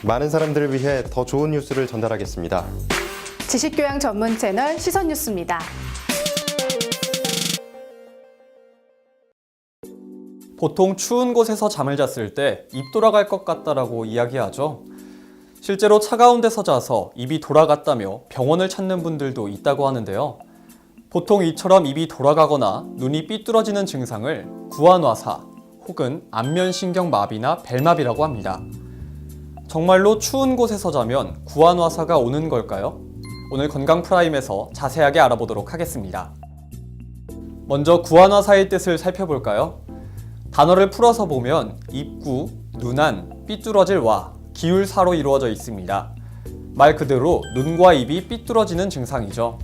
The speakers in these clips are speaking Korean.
많은 사람들을 위해 더 좋은 뉴스를 전달하겠습니다. 지식교양 전문 채널 시선뉴스입니다. 보통 추운 곳에서 잠을 잤을 때 입 돌아갈 것 같다라고 이야기하죠. 실제로 차가운 데서 자서 입이 돌아갔다며 병원을 찾는 분들도 있다고 하는데요. 보통 이처럼 입이 돌아가거나 눈이 삐뚤어지는 증상을 구안화사 혹은 안면신경마비나 벨마비라고 합니다. 정말로 추운 곳에서 자면 구안화사가 오는 걸까요? 오늘 건강프라임에서 자세하게 알아보도록 하겠습니다. 먼저 구안화사의 뜻을 살펴볼까요? 단어를 풀어서 보면 입구, 눈안, 삐뚤어질 와, 기울사로 이루어져 있습니다. 말 그대로 눈과 입이 삐뚤어지는 증상이죠.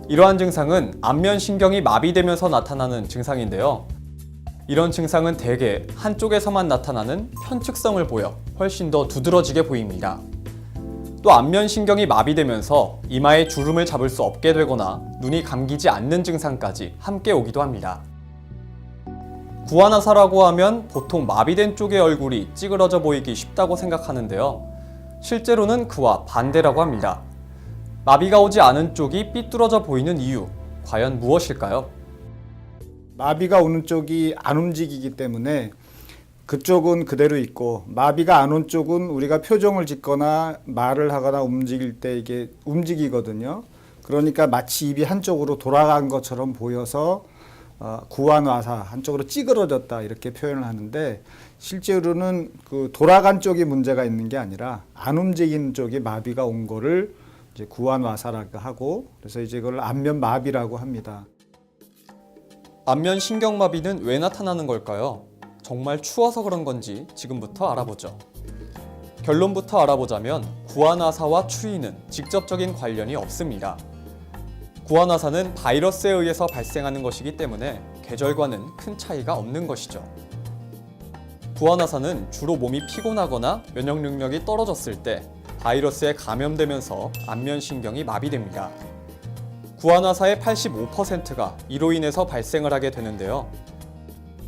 이러한 증상은 안면신경이 마비되면서 나타나는 증상인데요. 이런 증상은 대개 한쪽에서만 나타나는 편측성을 보여 훨씬 더 두드러지게 보입니다. 또 안면신경이 마비되면서 이마에 주름을 잡을 수 없게 되거나 눈이 감기지 않는 증상까지 함께 오기도 합니다. 구안화사라고 하면 보통 마비된 쪽의 얼굴이 찌그러져 보이기 쉽다고 생각하는데요. 실제로는 그와 반대라고 합니다. 마비가 오지 않은 쪽이 삐뚤어져 보이는 이유, 과연 무엇일까요? 마비가 오는 쪽이 안 움직이기 때문에 그쪽은 그대로 있고, 마비가 안 온 쪽은 우리가 표정을 짓거나 말을 하거나 움직일 때 이게 움직이거든요. 그러니까 마치 입이 한쪽으로 돌아간 것처럼 보여서 구안화사, 한쪽으로 찌그러졌다 이렇게 표현을 하는데, 실제로는 그 돌아간 쪽이 문제가 있는 게 아니라 안 움직이는 쪽이 마비가 온 거를 이제 구안화사라고 하고, 그래서 이제 그걸 안면마비라고 합니다. 안면신경마비는 왜 나타나는 걸까요? 정말 추워서 그런 건지 지금부터 알아보죠. 결론부터 알아보자면 구안화사와 추위는 직접적인 관련이 없습니다. 구안화사는 바이러스에 의해서 발생하는 것이기 때문에 계절과는 큰 차이가 없는 것이죠. 구안화사는 주로 몸이 피곤하거나 면역 능력이 떨어졌을 때 바이러스에 감염되면서 안면신경이 마비됩니다. 구안화사의 85%가 이로 인해서 발생을 하게 되는데요.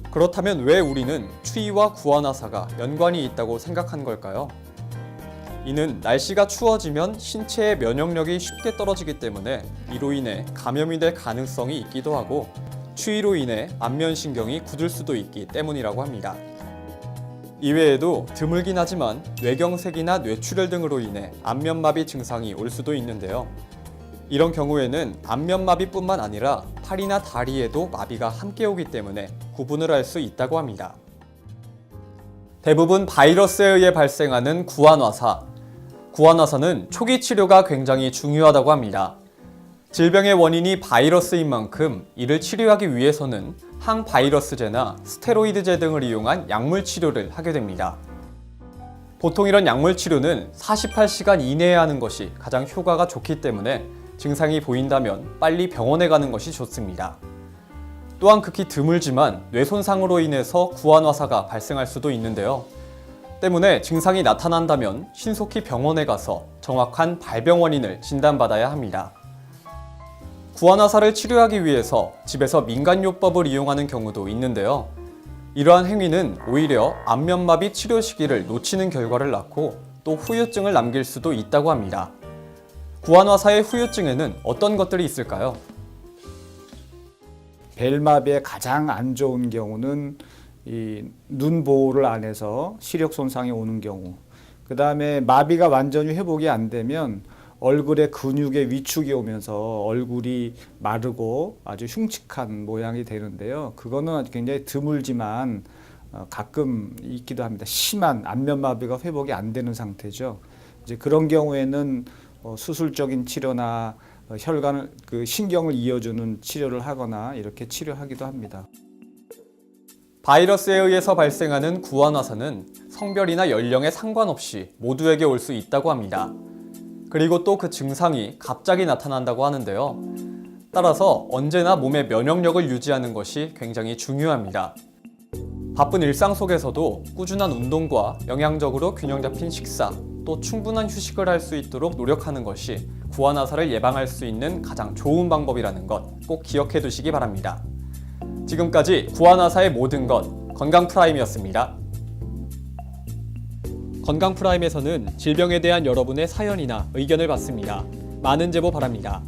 그렇다면 왜 우리는 추위와 구안화사가 연관이 있다고 생각한 걸까요? 이는 날씨가 추워지면 신체의 면역력이 쉽게 떨어지기 때문에 이로 인해 감염이 될 가능성이 있기도 하고, 추위로 인해 안면신경이 굳을 수도 있기 때문이라고 합니다. 이외에도 드물긴 하지만 뇌경색이나 뇌출혈 등으로 인해 안면마비 증상이 올 수도 있는데요. 이런 경우에는 안면마비뿐만 아니라 팔이나 다리에도 마비가 함께 오기 때문에 구분을 할 수 있다고 합니다. 대부분 바이러스에 의해 발생하는 구안화사. 구안화사는 초기 치료가 굉장히 중요하다고 합니다. 질병의 원인이 바이러스인 만큼 이를 치료하기 위해서는 항바이러스제나 스테로이드제 등을 이용한 약물 치료를 하게 됩니다. 보통 이런 약물 치료는 48시간 이내에 하는 것이 가장 효과가 좋기 때문에 증상이 보인다면 빨리 병원에 가는 것이 좋습니다. 또한 극히 드물지만 뇌 손상으로 인해서 구안화사가 발생할 수도 있는데요. 때문에 증상이 나타난다면 신속히 병원에 가서 정확한 발병 원인을 진단받아야 합니다. 구안화사를 치료하기 위해서 집에서 민간요법을 이용하는 경우도 있는데요. 이러한 행위는 오히려 안면마비 치료 시기를 놓치는 결과를 낳고 또 후유증을 남길 수도 있다고 합니다. 구안화사의 후유증에는 어떤 것들이 있을까요? 벨마비의 가장 안 좋은 경우는 이 눈 보호를 안 해서 시력 손상이 오는 경우, 그 다음에 마비가 완전히 회복이 안 되면 얼굴에 근육의 위축이 오면서 얼굴이 마르고 아주 흉측한 모양이 되는데요. 그거는 굉장히 드물지만 가끔 있기도 합니다. 심한 안면마비가 회복이 안 되는 상태죠. 이제 그런 경우에는 수술적인 치료나 혈관을 신경을 이어주는 치료를 하거나 이렇게 치료하기도 합니다. 바이러스에 의해서 발생하는 구안화사는 성별이나 연령에 상관없이 모두에게 올 수 있다고 합니다. 그리고 또 그 증상이 갑자기 나타난다고 하는데요. 따라서 언제나 몸의 면역력을 유지하는 것이 굉장히 중요합니다. 바쁜 일상 속에서도 꾸준한 운동과 영양적으로 균형 잡힌 식사, 또 충분한 휴식을 할 수 있도록 노력하는 것이 구안화사를 예방할 수 있는 가장 좋은 방법이라는 것 꼭 기억해 두시기 바랍니다. 지금까지 구안화사의 모든 것 건강프라임이었습니다. 건강프라임에서는 질병에 대한 여러분의 사연이나 의견을 받습니다. 많은 제보 바랍니다.